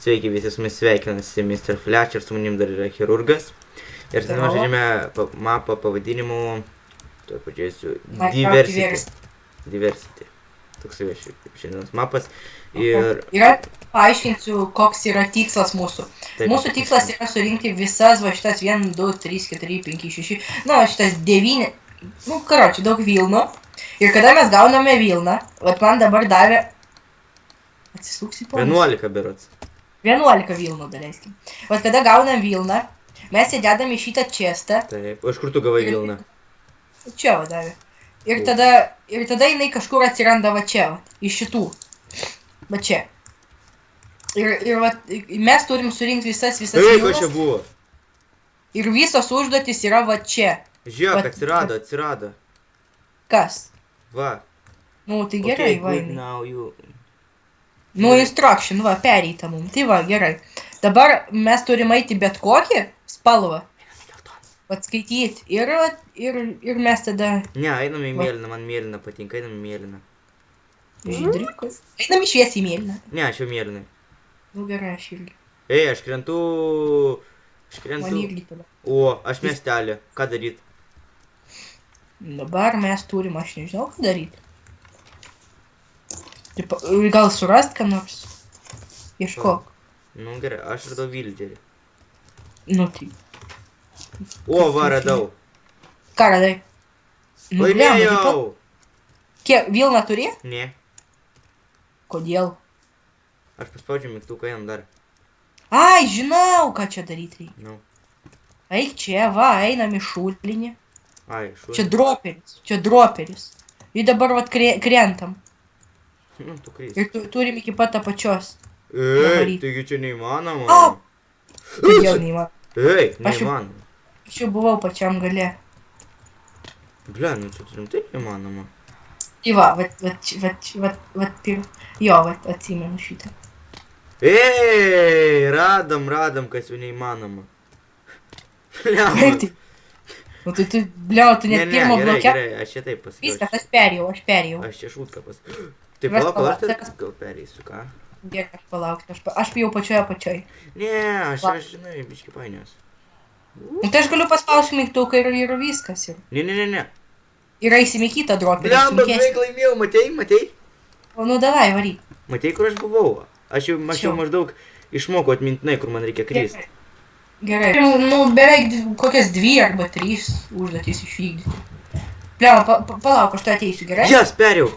Sveiki, visi su mumis sveikinasi Mr. Flash ir su manim dar yra chirurgas. Ir tada mes žaidžiame mapą pavadinimu, tuo pažiūrėsiu, Diversity. Toksai šiandienos mapas. Ir paaiškinsiu, koks yra tikslas mūsų. Mūsų tikslas yra surinkti visas va šitas 1, 2, 3, 4, 5, 6, na šitas 9, nu karočiui, daug vilnų. Ir kada mes gauname vilną, vat man dabar davė, atsisuksi po 11 berods. 11 vilnų daleiskim. Vat kada gaunam vilną, mes įdedame šitą čestą. Taip, o iš kur tu gavai vilną? Čia va davė. Ir tada jinai kažkur atsiranda va čia, va, iš šitų. Va čia. Ir va, mes turim surinkti visas vilnas. Kas čia buvo? Ir visos užduotis yra va čia. Žiūrėk, atsirado. Kas? Va. Nu, tai gerai, va. You... Nu, instruction, va, pereita mum. Tai va, gerai. Dabar mes turim eiti bet kokį spalvą. Vat skaityti. Ir mes tada... Ne, einam į mėlyną, man mėlyną patinka, einam į mėlyną. Žydrikas. Einam į šviesiai mėlyną. Ne, aš jau mėlynai. Nu, gerai, aš irgi. Ei, aš krentu... Man irgi tada. O, aš miestelė. Ką daryt? Dabar mes turim, aš nežinau, ką daryti. Gal surast ką nors? Ieškok. Nu gerai, aš radau vilderį. Nu tai. O, va, radau. Ką radai? Laimėjau! Kiek, vilną turi? Ne. Kodėl? Aš paspaudžiu mygtuką, einam dar. Ai, žinau, ką čia daryti reikia. Nu. Eik čia, va, einam į šulinį. Ai, šulinį. Čia droperis. Ir dabar vat krentam. Nu, tu kreisi. Ir turim iki pat apačios. Ei, taigi čia neįmanoma. Kodėl neįmanoma? Ei, neįmanoma. Aš jau buvau pačiam gale. Ble, nu čia rimtai neįmanoma. Tai va, jo, atsimenu šitą. Ei, radom, kas jau neįmanoma. Bliau. Nu tai tu, bliau, tu net pirmo bloke. Gerai, aš čia taip pasakiau. Viskas, aš perėjau. Aš čia šutką pasakiau. Tai palauk, aš gal perėsiu, ką? Gerai, aš palauksiu, aš jau pačioj. Ne, aš žinai, biški painios. Nu tai aš galiu paspausti mygtuką ir viskas. Ne. Ir eisim į kitą droperį. Bliamba, beveik laimėjau, matei? O, nu davai, varyk. Matei, kur aš buvau? Aš jau maždaug išmokau atmintinai, kur man reikia kristi. Gerai. Nu, beveik kokias 2 arba 3 užduotys išvykdyti. Bliamba, palauk, aš tu ateisiu, gerai? Jas, perėjau.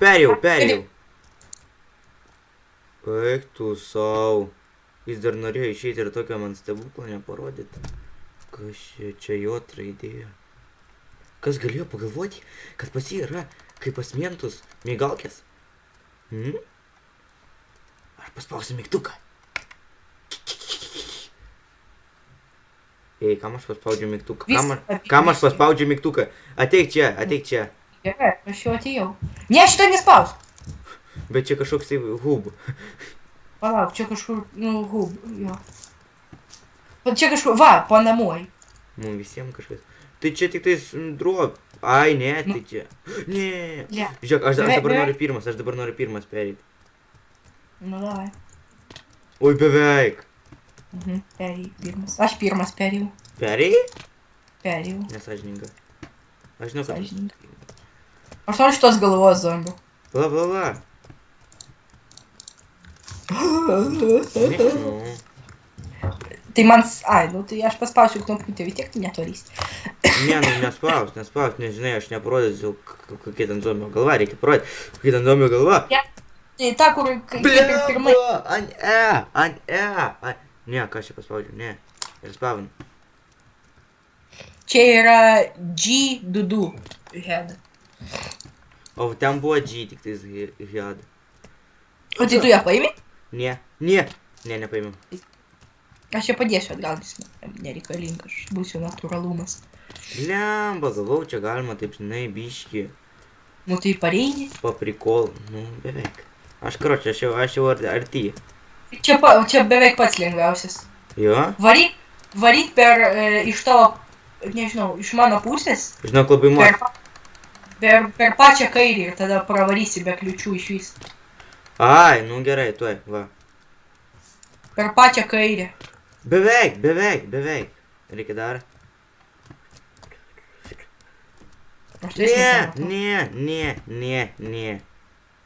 Eik tu sau. Jis dar norėjo išeiti ir tokio man stebuklo neparodyti. Kas čia jo traidėjo? Kas galėjo pagalvoti, kad pas jį yra, kaip pas mentus, migalkės? Aš paspausiu mygtuką. Ei, kam aš paspaudžiu mygtuką? Kam aš paspaudžiu mygtuką? Ateik čia. Gerai, aš jau atėjau. Ne, šitą nespaus. Bet čia kažkoks tai hub. Palauk, čia kažkur, nu, hub, jo. Čia kažkur, va, panamuoj. Nu, visiems kažkas. Tai čia tik tais drop. Ai, ne, tai čia. Ne. Žiūrėk, aš dabar noriu pirmas pereiti. Nu, davai. Oi, beveik. Perėjai pirmas. Aš pirmas perėjau. Perėjai? Perėjau. Nesažininga. Aš žinau, kad... Aš noriu šitos galvos zombių. Bla. Tai man... Ai, nu tai aš paspausiu knopkutę, vis tiek tu netvarysi. Ne, nu nespaus, nežinai, aš neparodysiu, kokie ten zombio galva, reikia parodyti, kokie ten zombio galva. Tai ta, kur kaip ir pirmai. Ant E. Ne, ką aš čia paspaudžiu, ne. Ir spavinu. Čia yra G2 head. O ten buvo G, tik tais head. O tai tu ją paimi? Ne, nepaimiau. Aš čia padėsiu atgal, nes nereikalinga, aš būsiu natūralumas. Blemba, galvau, čia galima taip, žinai, biški. Nu tai pareini. Paprikol, nu beveik. Aš jau arti. Čia beveik pats lengviausias. Jo? Varyk per iš tavo, nežinau, iš mano pusės. Žinok, labai moka. Per pačią kairį ir tada pravarysi be kliučių iš vis. Ai, nu gerai, tuoj, va. Per pačią kairę. Beveik. Reikia dar. Aš tai Ne.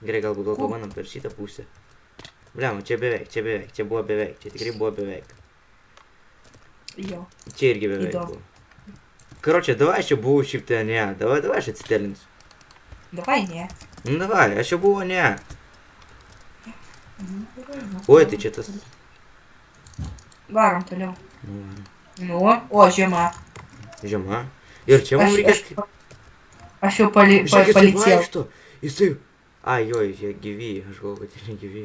Gerai, galbūt gal pabandom per šitą pusę. Bliam, čia beveik. Čia buvo beveik. Čia tikrai buvo beveik. Jo. Čia irgi beveik Įdomu. buvo. Karočią, davai aš čia buvau šiaip tai ne. Davai aš atsitelinsiu. Davai, ne. Nu davai, aš čia buvau ne. Oi, tai čia tas. Varom toliau. Nu, varom. Nu, o žiema. Žema. Ir čia mums reikės... Aš jau Žiūrėk, jisai palicėjau. vaikšto. Jisai... Ai, jo, jie gyvi. Aš galvoju, kad jie negyvi.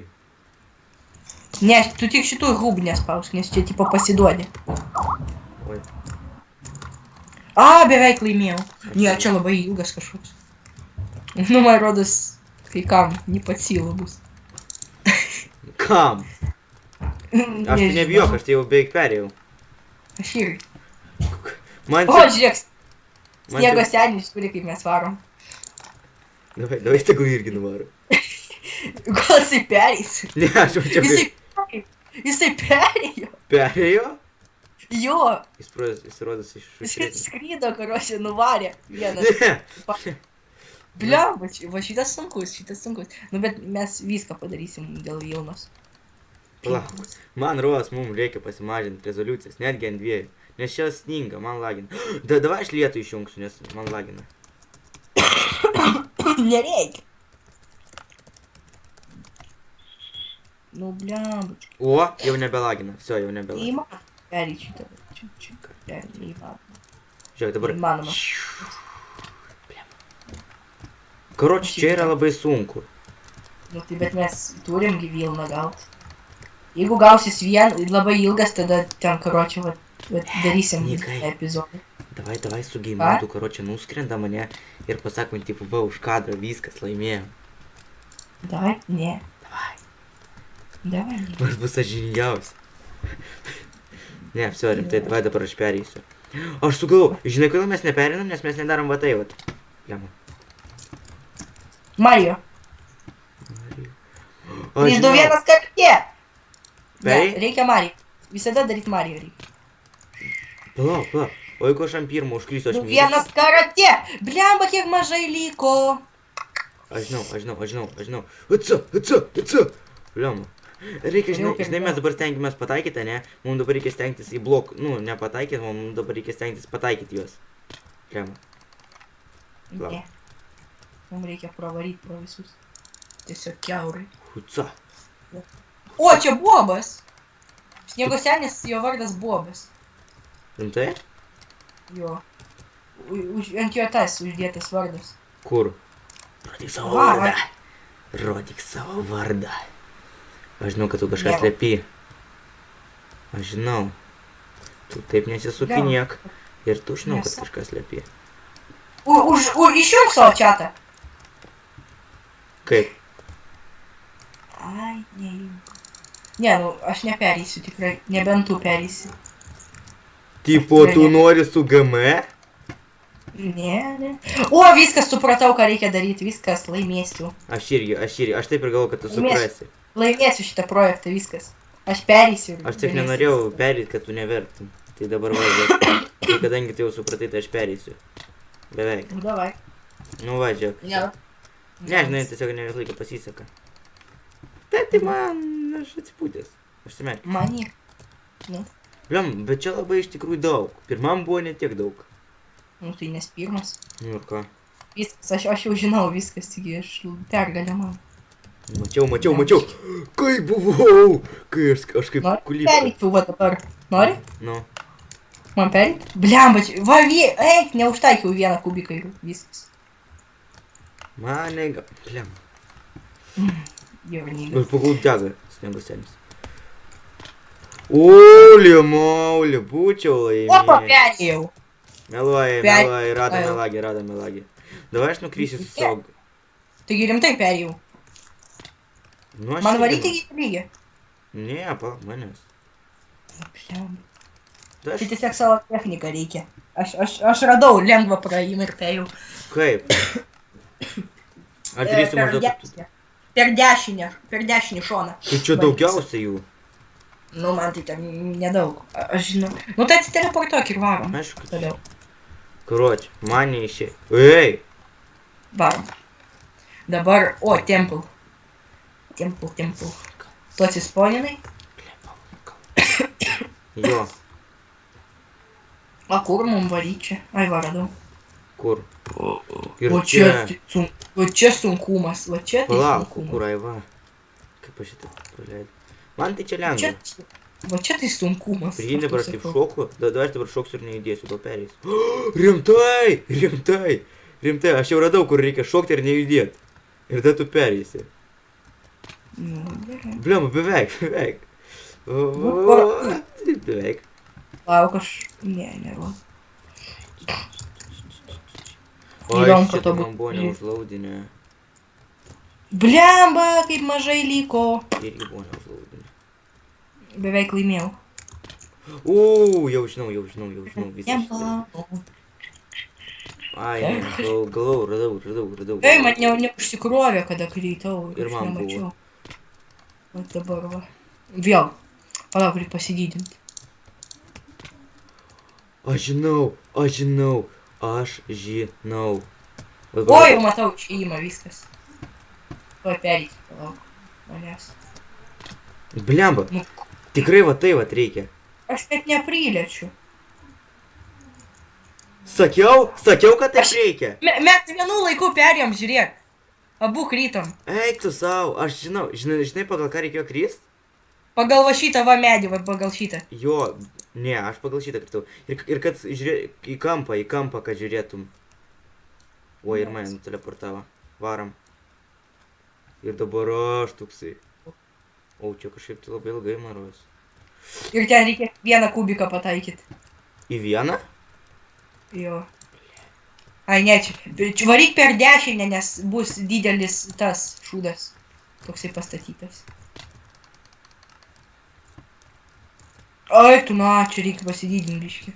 Ne, tu tik šitų hub nespausk, nes čia tipo pasiduodi. Oi. A, beveik laimėjau. Ne, čia labai ilgas kažkoks. Nu, man rodos, kai kam, nepacilo bus. Kam? Aš tai nebijok, aš tai jau beveik perėjau. Aš irgi. Man O, čia... žiūrėk, man sniego čia- senis, kuri kaip mes varom. Davai, tegul irgi nuvaro. Gal jisai pereis? Ne, aš jau čia Jisai perėjo. perėjo. Jo, Jis rodos iš jis šviesės. skrydo, karočią, nuvarė. Vienas. Ne. Bliam, va šitas sunkus. Nu, bet mes viską padarysim dėl Vilnos. Palauk. Man rodos, mums reikia pasimažinti rezoliucijas, netgi ant 2. Nes čia sninga, man lagina. Davai aš lietų išjungsiu, nes man lagina. Nereikia. Nu, bliam. O, jau nebelagina. Все, jau nebelagina. Neįmanoma. Pereit šitą. Neįmanoma. Žiūrėk, dabar. Įmanoma. Karoči, čia yra labai sunku. Nu, tai bet mes turim gi Vilną gaut. Jeigu gausis labai ilgas, tada ten, karočią, va, darysim Nikai. epizodą. Davai su geimantu, karoči, nuskrenda mane ir pasak man, tipo, va, už kadrą, viskas, laimėjom. Davai? Ne. Davai. Davai, ne. Aš bus sąžiningiausias. Ne, все, rimtai, davai dabar aš pereisiu. Aš sugalvoju, žinai, kodėl mes neperinam, nes mes nedarom va tai, vat. Lemon. Mario. Aš 3, 2, 1, kartė. Ne, Perei? reikia Mario. Visada daryti Mario reikia. Palauk. O jeigu aš ant pirmo užkrysiu, aš Nu, vienas karatė. Blemba, kiek mažai liko. Aš žinau. Atsa. Bliama. Reikia, žinai, mes dabar stengiamės pataikyti, ne? Mums dabar reikia stengtis į blok... Nu, nepataikyti, mums dabar reikia stengtis pataikyti juos. Bliama. Ne. Mums reikia pravaryti pro visus. Tiesiog kiaurai. Hutsa. O, čia Bobas. Sniego senis, jo vardas Bobas. Rimtai? Jo. Ant jo tas uždėtas vardas. Kur? Rodyk savo Va, vardą. Rodyk savo vardą. Aš žinau, kad tu kažką Bliama. slepi. Aš žinau. Tu taip nesisukinėk. Ir tu žinau, kad kažką slepi. Išjung savo čatą. Kaip? Ai, neįjung. Ne, nu, aš nepereisiu tikrai. Nebent tu pereisi. Tipo, tu nori su GM? Ne. O, viskas supratau, ką reikia daryti. Viskas, laimėsiu. Aš irgi. Aš taip ir galvoju, kad tu suprasi. Laimėsiu šitą projektą, viskas. Aš pereisiu. ir Aš tik galėsiu. nenorėjau perėti, kad tu nevertum. Tai dabar važiuoju. Tai kadangi tai jau supratai, tai aš pereisiu. Beveik. Nu, davai. Nu važiuok. Ne. Ne, žinai, tiesiog ne visą laiką pasiseka. Tai man, aš atsipūtęs. Užsimerkiu. Mani. Nu, Bliam, bet čia labai iš tikrųjų daug. Pirmam buvo ne tiek daug. nu, tai nes pirmas. Nu ir ką? Viskas, aš jau žinau viskas, taigi aš pergalę man. Mačiau. Kaip buvau? Kai aš kaip Nori kulypa. pereit tu va dabar? Nori? Nu. Man pereit? Bliamba, čia. Va, eik, neužtaikiau vieną kubiką ir viskas. Mane, bliam. Jaunigas. Gal pagal dega sniego senis. Uli, mauli, būčiau Opa, laimėjęs. perėjau. Meluoji, radome lagį. Davai aš nukrysiu su savo... Taigi rimtai perėjau. Nu, aš Man irgi- varyti iki lygį. Ne, palauk manęs. Bliamba. Tai Tai aš... tiesiog savo techniką reikia. Aš radau lengvą praėjimą ir perėjau. Kaip? Ar turėsiu maždaug... Per dešinę šoną. Tai čia daugiausia jų. Nu, man tai ten nedaug. Aš žinau. Nu, tai atsiteleportuok ir varom. Aišku, kad... Toliau. Короче, man neišė. Ei! Varom. Dabar, o, temple. Temple. Tu atsisponinai? Jo, O kur mum varyt čia? Ai, varadau. kur? Ir O čia. čia sunkumas. Va čia tai Palauk, sunkumas. kur aiva. Kaip aš šitą paleidau. Man tai čia Čia, lengva. va čia tai sunkumas. Priimti dabar aš aš taip sakau. šoku. Dabar aš dabar šoksiu ir nejudėsiu, gal perėjus. Rimtai, aš jau radau, kur reikia šokti ir nejudėti. Ir tada tu perėsi. Nu, gerai. Bliam, beveik. Beveik. Lauk, aš... Ne, nerodo. O, Įdomu, šitą kad to man buvo būtų. neužlaudinę. Blemba, kaip mažai liko. Irgi buvo neužlaudinę. Beveik laimėjau. Jau žinau, visą šitą. Nebalau. Ai, ne, galvau, radau. Ei, man neužsikrovė, kada krytau. Ir aš man nemačiau. O dabar va. Vėl. Palauk, reikia pasidydinti. Aš žinau. O, jau matau, išėjimą viskas. Tuoj perėti, palauk. Manęs. Blemba, Nu, tikrai va tai va reikia. aš net nepriliečiu. Sakiau, kad taip reikia. Mes vienu laiku perėjom, žiūrėk. Abu krytom. Eik tu savo, aš žinai pagal ką reikėjo krist? Pagal va šitą va medį, va pagal šitą. Jo, ne, aš pagal šitą kritau. Ir kad žiūrėk, į kampą, kad žiūrėtum. O, ir mane teleportavo. Varam. Ir dabar aš toksai. O, čia kažkaip tai labai ilgai maros. Ir ten reikia vieną kubiką pataikyti. Į vieną? Jo. Ai, ne, čia varyk per dešinę, nes bus didelis tas šūdas. Toksai pastatytas. Ai, tu na, čia reikia pasidydinti biškį.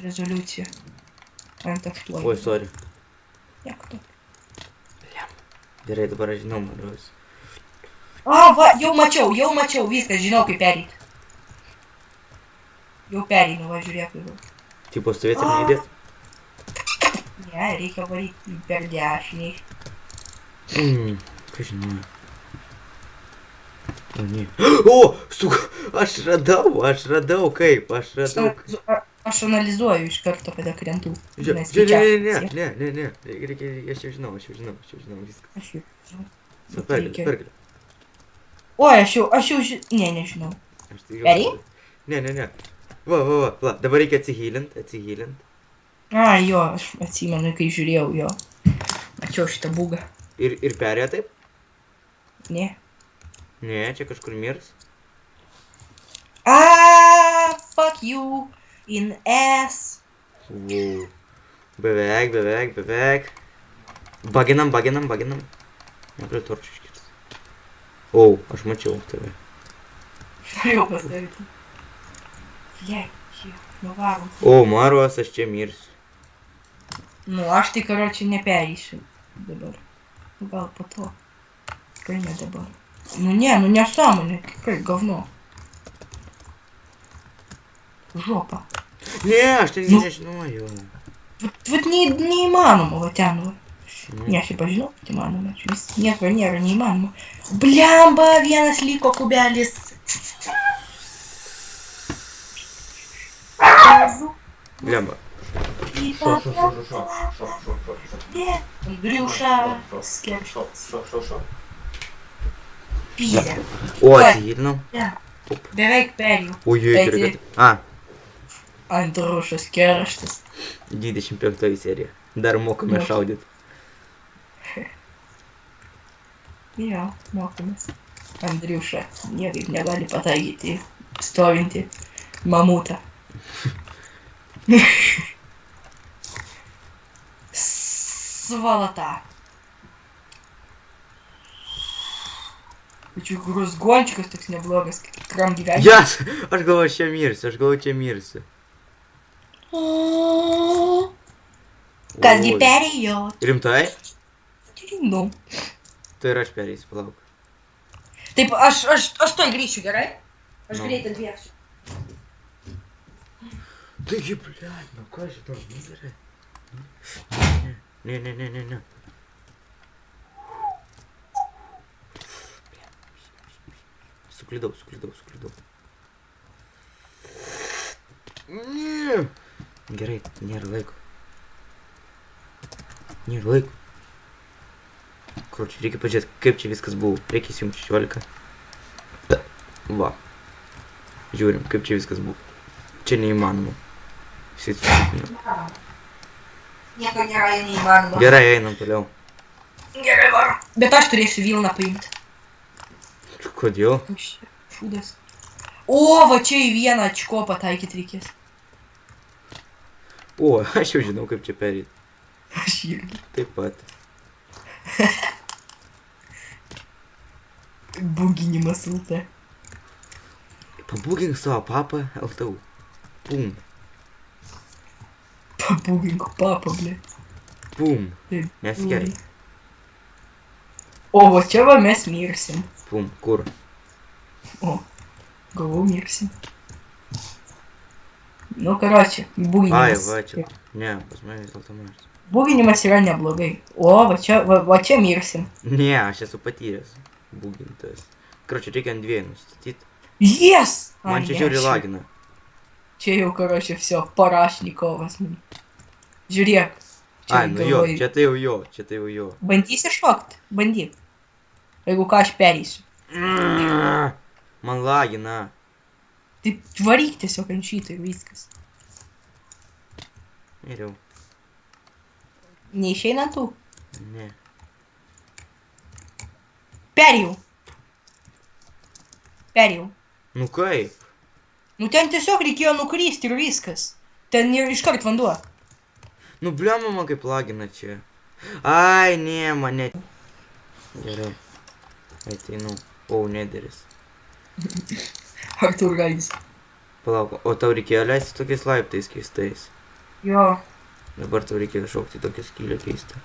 Rezoliucija. Ant 8. Oi, sorry. Nieko to. Gerai, dabar aš žinau maros. A, va, jau mačiau, viskas, žinau kaip perėti. Jau pereinu, va, žiūrėk. Jau. Tipo, stovėti ir neįdėt? Ne, reikia varyti per dešinį. Ką žinau. O, ne. O, aš radau kaip. Aš analizuoju iš karto, kada krentu. Ne. Reikia, aš jau žinau, viskas. Aš jau žinau. Su, pergalė. Oi, aš jau nežinau. Perėjai? Ne. Va, dabar reikia atsihylint. A, jo, aš atsimenu, kai žiūrėjau jo. Mačiau šitą bugą. Ir perėjo taip? Ne. Ne, čia kažkur mirs. Fuck you in ass. Beveik. Baginam. Negaliu torčių iškirsti. O, aš mačiau tave. Norėjau pasakyti. Jei, nuvarom. O, Maros, aš čia mirsiu. Nu, aš tai, karočiui, neperysiu dabar. Gal po to. Tikrai ne dabar. Nu, nesąmonė, tikrai govno. Žopa. Ne, aš ten nežinojau. Vat neįmanoma, va ten, va. Ne, aš pažinau, kad įmanoma. Vis nieko nėra neįmanoma. Blemba, vienas liko kubelis. Blemba. Andriuša, skėpštas. Pyzė. O, atsihilinau. Beveik perėjau. Ojej, Andriušas kerštas. 25 serija. Dar mokame šaudyti. Jo, mokomės. Andriuša niekaip negali pataikyti stovintį mamutą. Svalata. Tačiau kurus gončikas toks neblogas, tikram gyvenimui. Jas! Aš galvoju, čia mirsiu. Kasgi perėjo? Rimtai? Nu. Tai ir aš perėsiu, palauk. Taip, aš toj grįšiu, gerai? Aš Nu. greitai atbėgsiu. Taigi, blядь, nu ką žinau, nu gerai. Ne. Suklydau. Ne. Gerai, nėra laiko. Korčiai, reikia pažiūrėti, kaip čia viskas buvo. Reikia įsijungti 16. Va. Žiūrim, kaip čia viskas buvo. Čia neįmanoma. Visi susitikime. Nieko nėra neįmanoma. Gerai, einam toliau. Gerai, varom. Bet aš turėsiu Vilną paimti. Kodėl? Šūdas. O, va čia į vieną očko pataikyti reikės. O, aš jau žinau, kaip čia perėti. Aš irgi. Taip pat. Buginimas LT. Pabūgink savo papą, LTU. Pum. Pabugink papą, ble. Pum. Nesikerk. O, va čia va mes mirsim. Pum. Kur? O, galvau mirsim. Nu, karoči, Ai, buginimas. va čia. Ne, pas mane vis dėlto mažas. Buginimas yra neblogai. O, va čia mirsim. Ne, aš esu patyręs. Būgintas. Karoči, reikia ant dviejų nustatyti. Yes! Man čia žiūri lagina. Čia jau, karoči, все, Parašnikovas. Žiūrėk. Čia Ai, nu jo, galvoju. čia tai jau jo. Bandysi šokt? Bandyk. Jeigu ką, aš pereisiu. Man lagina. Tai varyk tiesiog ant šito ir viskas. Miriau. Neišeina tų? Ne. Perėjau. Nu kaip? Nu ten tiesiog reikėjo nukristi ir viskas. Ten ir iškart vanduo. Nu bliama man kaip lagina čia. Ai, ne, mane. Gerai. Ateinu. O, nederis. Artur Raidis. Palauk, o tau reikėjo leisti tokiais laiptais keistais. Jo. Dabar tau reikėjo šokti tokią skylę keistą.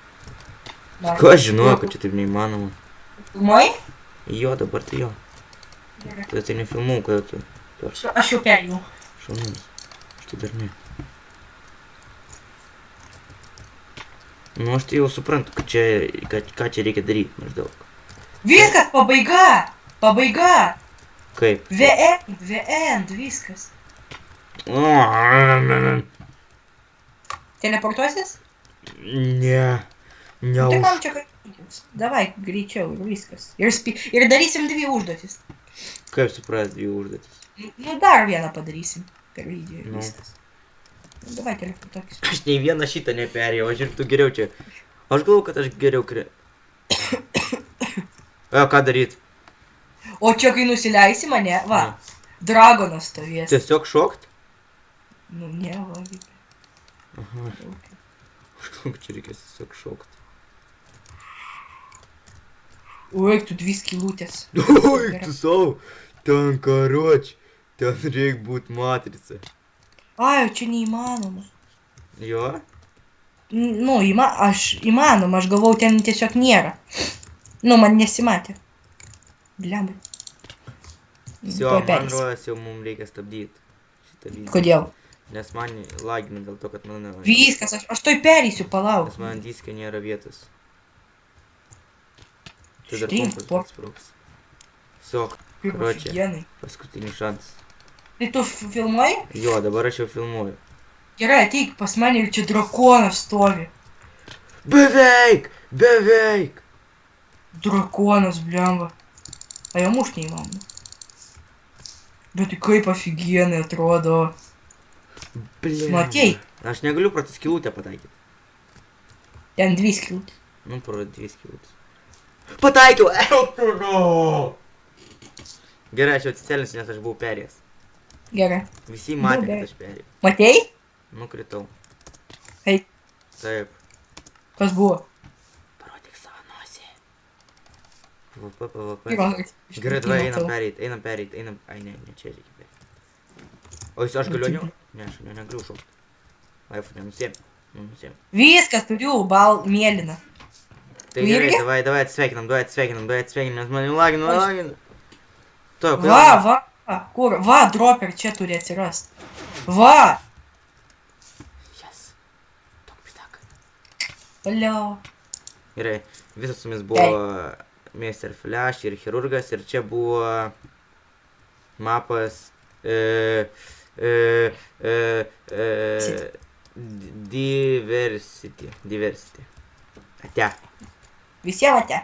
Na. Ką aš žinojau, kad čia taip neįmanoma. Filmuoji? Jo, dabar tai jo. Gerai. Tada tai nefilmau, kada tu. Aš jau perėjau. Šaunus. Aš tai dar ne. Nu, aš tai jau suprantu, kad čia, ką čia reikia daryti maždaug. Viskas, pabaiga. Kaip? The end, viskas. Teleportuosis? Ne. Nu, tai kam čia kalbėtis? Davai, greičiau ir viskas. Ir darysim 2 užduotis. Kaip suprast 2 užduotis? Nu, dar vieną padarysim per video ir Nu. viskas. Nu, davai, teleportuokis. Aš nei vieną šitą neperėjau, aš ir tu geriau čia. Aš galvoju, kad aš geriau ką daryt? O čia, kai nusileisi mane, va, Na. dragonas stovės. Tiesiog šokt? Nu, ne, va, Aha. Aš galvoju, kad čia reikės tiesiog šokt. Oi, tu 2 skylutės. Oi, tu savo. Ten karoč. Ten reik būt matrica. Ai, čia neįmanoma. Jo? Nu, įmanoma, aš galvau, ten tiesiog nėra. Nu, man nesimatė. Blembai. Всё, Tuoj man pereisim. rodos jau mums reikia stabdyti šitą video. Kodėl? Nes man lagina dėl to, kad mano... Viskas, aš toj pereisiu, palauk. Nes man diske nėra vietos. Tai dar Štrink, kompas sport. atsprogs. Всё, Kaip короче, офигенai. paskutinis šansas. Tai tu filmuoji? Jo, dabar aš jau filmuoju. Gerai, ateik pas mane ir čia drakonas stovi. Beveik! Beveik! Drakonas, blemba. A jau mušt neįmanoma. Bet tai kaip офигенai atrodo. Blemba. Nu, ateik. Aš negaliu pro tą skylutę pataikyti. Ten 2 skylutės. Nu, pro 2 skylutės. Pataikiau! Eltuno! Gerai, aš jau atsicelinsiu, nes aš buvau perėjęs. Gerai. Visi matė, gerai. kad aš perėjau. Matei? Nukritau. Eik. Taip. Kas buvo? Parodyk savo nosį. PvP. Gerai, Gerai, davai, einam pereit. Ai, ne, čia reikia pereit. O aš galiu ne? Ne, aš negaliu šokti. iPhone, nusėm. Viskas, turiu, mėlyną. Tai Tu gerai, irgi? davai atsveikinam, nes mane lagina. To, Va, va. Kur? Va, dropper čia turi atsirast. Va! Yes. Tok pitaką. Valio. Gerai, visas su mumis buvo Mr. Flash ir chirurgas ir čia buvo mapas Diversity. Ate. Visiems ate.